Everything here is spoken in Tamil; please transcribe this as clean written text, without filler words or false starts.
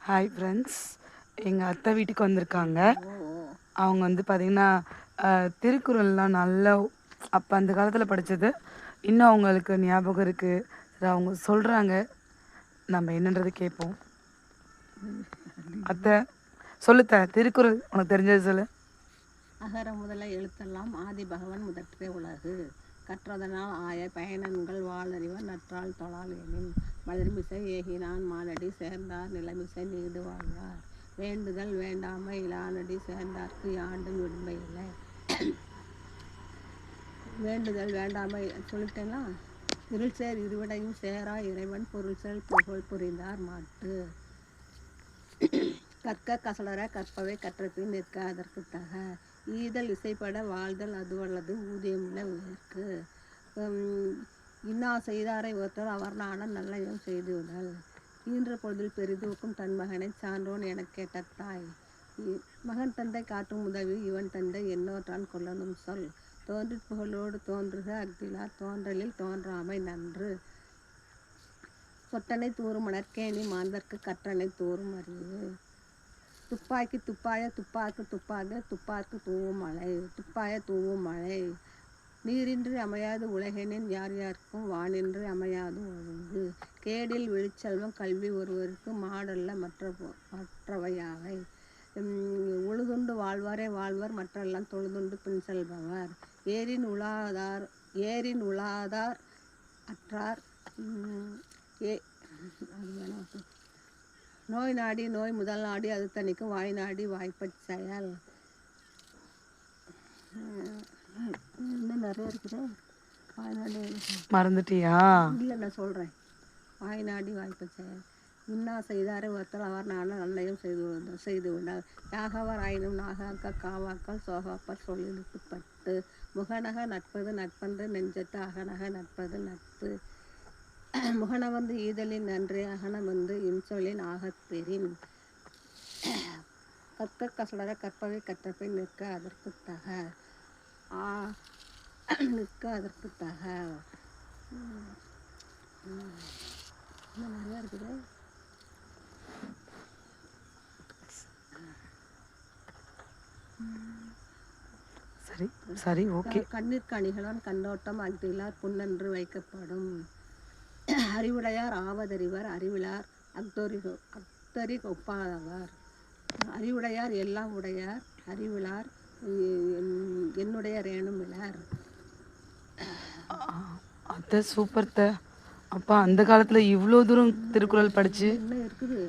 ஹாய் ஃப்ரெண்ட்ஸ், எங்கள் அத்தை வீட்டுக்கு வந்திருக்காங்க. அவங்க வந்து பார்த்திங்கன்னா திருக்குறள்லாம் நல்லா அப்போ அந்த காலத்தில் படித்தது இன்னும் அவங்களுக்கு ஞாபகம் இருக்குது. சரி, அவங்க சொல்கிறாங்க, நம்ம என்னன்றது கேட்போம். அத்தை சொல்லுத்த, திருக்குறள் உனக்கு தெரிஞ்சது சொல்லு. அகர முதல எழுத்தெல்லாம் ஆதி பகவன் முதற்றே உலகு. கற்றதனால் ஆய பயனன்கள் வாழறிவர் நற்றால் தொழால் எனின். மலர்மிசை ஏகினான் மானடி சேர்ந்தார் நிலமிசை நீடு வாழ்வார். வேண்டுதல் வேண்டாமை இலானடி சேர்ந்தார்க்கு யாண்டும் விடுமை இல்லை. வேண்டுதல் வேண்டாமை சொல்லிட்டேன்னா, இருள் சேர் இருவிடையும் சேரா இறைவன் பொருள் சேர் புகழ் புரிந்தார் மாட்டு. கற்க கசடர கற்பவை கற்றபின் நிற்க அதற்கு தக. ஈதல் இசைப்பட வாழ்தல் அதுவல்லது ஊதியமில்ல உயிர்க்கு. இன்னா செய்தாரை ஒருத்தர் அவர் நாண நல்லயம் செய்துவிடல். ஈன்ற பொழுதில் பெரிதூக்கும் தன் மகனை சான்றோன் எனக் கேட்ட தாய். மகன் தந்தை காட்டும் உதவி இவன் தந்தை என்னோற்றான் கொள்ளணும் சொல். தோன்றிற் புகழோடு தோன்றுக அஃதிலார் தோன்றலில் தோன்றாமை நன்று. சொட்டனை தூறும் மணற்கேணி மாந்தர்க்கு கற்றனை தூறும் அறிவு. துப்பாய்க்கு துப்பாய துப்பார்க்கு துப்பாக துப்பார்க்கு தூவும் மழை. துப்பாய தூவும் மழை. நீரின்றி அமையாது உலகெனின் யார் யாருக்கும் வானின்றி அமையாது ஒழுங்கு. கேடில் விழிச்செல்வம் கல்வி ஒருவருக்கு மாடல்ல மற்றவையாவை. உழுதுண்டு வாழ்வாரே வாழ்வர் மற்றெல்லாம் தொழுதுண்டு பின் செல்பவர். ஏரின் உழாதார் அற்றார். நோய் நாடி நோய் முதல் நாடி அது தணிக்கும் வாய் நாடி வாய்ப்பச் செயல். இன்னும் நிறைய இருக்குது. வாய் நாடி மறந்துட்டியா? இல்லை, நான் சொல்கிறேன். வாய் நாடி வாய்ப்பச் செயல். இன்னா செய்தாரை ஒருத்தல் அவர் நானும் நல்லையும் செய்து விடார். யாகவர் ஆயினும் நாகாக்க காவாக்கால் சோகாப்பர் சொல்லிட்டு பட்டு. முகநக நட்பது நட்பன்று நெஞ்சத்து அகநக நட்பது நட்பு. முகன வந்து ஈதலின் நன்றி அகன வந்து இன்சொலின் ஆகப் பெறின். கற்க கசடர கற்பவை கற்றபின் நிற்க அதற்கு தக. நிற்க அதற்கு தக. நிறையா இருக்குது. சரி சரி, ஓகே. கண்ணீர் அணிகளான் கண்ணோட்டம் அஃதிலார் புன்னன்று வைக்கப்படும். அறிவுடையார் ஆவதறிவர் அறிவிலார் அக்தரி ஒப்பாதவர். அறிவுடையார் எல்லாம் உடையார் அறிவிலார் என்னுடைய ரேணும் இலார். அத்தை சூப்பர்த்த. அப்பா அந்த காலத்தில் இவ்வளோ தூரம் திருக்குறள் படித்து இன்னும் இருக்குது.